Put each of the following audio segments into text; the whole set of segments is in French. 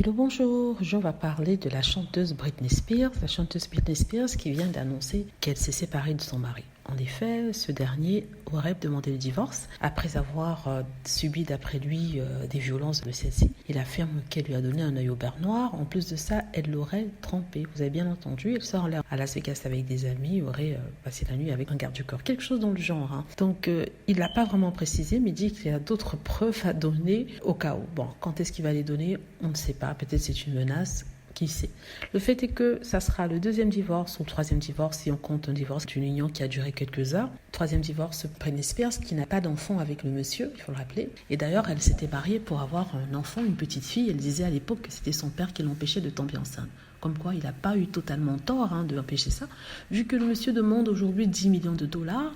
Hello, bonjour. Je vais parler de la chanteuse Britney Spears. La chanteuse Britney Spears qui vient d'annoncer qu'elle s'est séparée de son mari. En effet, ce dernier aurait demandé le divorce après avoir subi d'après lui des violences de celle-ci. Il affirme qu'elle lui a donné un œil au beurre noir. En plus de ça, elle l'aurait trompé. Vous avez bien entendu, elle sort à Las Vegas avec des amis, aurait passé la nuit avec un garde du corps. Quelque chose dans le genre. Hein. Donc, il l'a pas vraiment précisé, mais dit qu'il y a d'autres preuves à donner au cas où. Bon, quand est-ce qu'il va les donner? On ne sait pas. Peut-être c'est une menace. Qui sait. Le fait est que ça sera le deuxième divorce ou le troisième divorce si on compte un divorce d'une union qui a duré quelques heures. Troisième divorce, Britney Spears qui n'a pas d'enfant avec le monsieur, il faut le rappeler. Et d'ailleurs, elle s'était mariée pour avoir un enfant, une petite fille. Elle disait à l'époque que c'était son père qui l'empêchait de tomber enceinte. Comme quoi, il n'a pas eu totalement tort de empêcher ça, vu que le monsieur demande aujourd'hui 10 millions de dollars.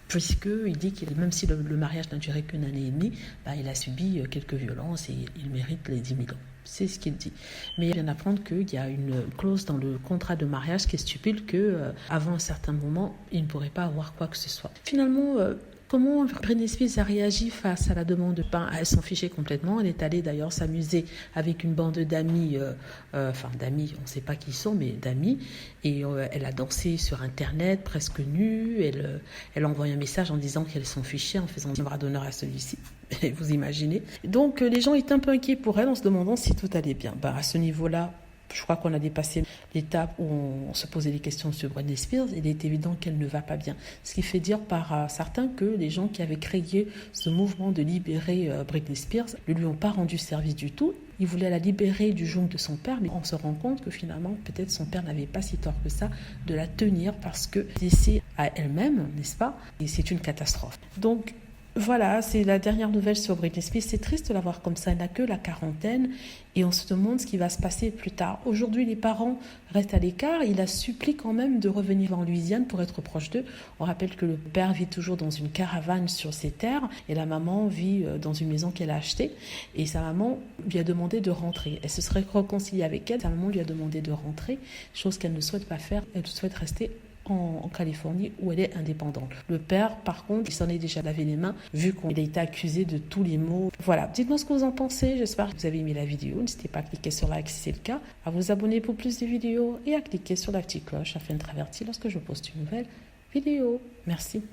Puisqu'il dit que même si le mariage n'a duré qu'une année et demie, il a subi quelques violences et il mérite les 10 millions. C'est ce qu'il dit. Mais il vient d'apprendre qu'il y a une clause dans le contrat de mariage qui stipule qu'avant un certain moment, il ne pourrait pas avoir quoi que ce soit. Finalement, comment Britney Spears a réagi face à la demande de pain? Elle s'en fichait complètement. Elle est allée d'ailleurs s'amuser avec une bande d'amis, d'amis, on ne sait pas qui ils sont, mais d'amis. Et elle a dansé sur Internet, presque nue. Elle a envoyé un message en disant qu'elle s'en fichait, en faisant un bras d'honneur à celui-ci. Vous imaginez. Donc les gens étaient un peu inquiets pour elle en se demandant si tout allait bien. À ce niveau-là, je crois qu'on a dépassé l'étape où on se posait des questions sur Britney Spears. Il est évident qu'elle ne va pas bien. Ce qui fait dire par certains que les gens qui avaient créé ce mouvement de libérer Britney Spears ne lui ont pas rendu service du tout. Ils voulaient la libérer du joug de son père, mais on se rend compte que finalement, peut-être son père n'avait pas si tort que ça de la tenir parce que c'est à elle-même, n'est-ce pas? Et c'est une catastrophe. Donc, voilà, c'est la dernière nouvelle sur Britney Spears. C'est triste de la voir comme ça. Elle n'a que la quarantaine et on se demande ce qui va se passer plus tard. Aujourd'hui, les parents restent à l'écart. Il a supplié quand même de revenir en Louisiane pour être proche d'eux. On rappelle que le père vit toujours dans une caravane sur ses terres et la maman vit dans une maison qu'elle a achetée. Et sa maman lui a demandé de rentrer. Elle se serait réconciliée avec elle. Sa maman lui a demandé de rentrer, chose qu'elle ne souhaite pas faire. Elle souhaite rester en Californie où elle est indépendante. Le père, par contre, il s'en est déjà lavé les mains vu qu'il a été accusé de tous les maux. Voilà, dites-moi ce que vous en pensez. J'espère que vous avez aimé la vidéo. N'hésitez pas à cliquer sur like si c'est le cas, à vous abonner pour plus de vidéos et à cliquer sur la petite cloche afin d'être averti lorsque je poste une nouvelle vidéo. Merci.